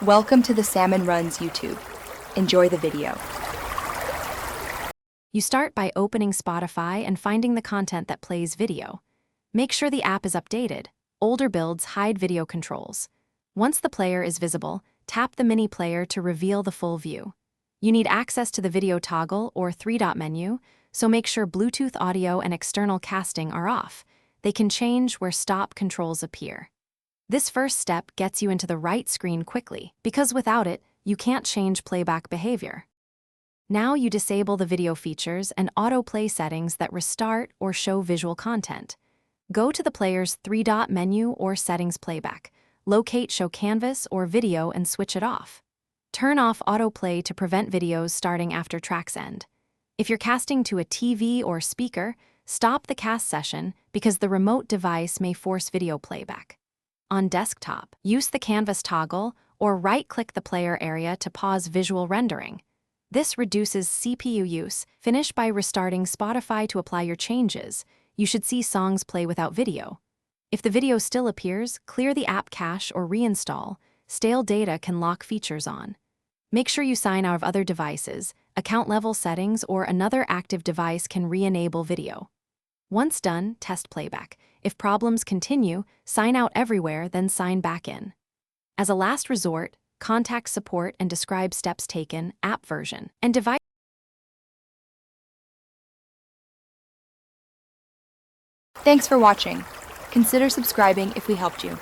Welcome to the Salmon Runs YouTube. Enjoy the video. You start by opening Spotify and finding the content that plays video. Make sure the app is updated. Older builds hide video controls. Once the player is visible, tap the mini player to reveal the full view. You need access to the video toggle or three-dot menu, so make sure Bluetooth audio and external casting are off. They can change where stop controls appear. This first step gets you into the right screen quickly, because without it, you can't change playback behavior. Now you disable the video features and autoplay settings that restart or show visual content. Go to the player's three-dot menu or settings playback. Locate show canvas or video and switch it off. Turn off autoplay to prevent videos starting after tracks end. If you're casting to a TV or speaker, stop the cast session because the remote device may force video playback. On desktop, use the canvas toggle or right-click the player area to pause visual rendering. This reduces CPU use. Finish by restarting Spotify to apply your changes. You should see songs play without video. If the video still appears, clear the app cache or reinstall. Stale data can lock features on. Make sure you sign out of other devices. Account level settings or another active device can re-enable video. Once done, test playback. If problems continue, sign out everywhere, then sign back in. As a last resort, contact support and describe steps taken, app version, and device. Thanks for watching. Consider subscribing if we helped you.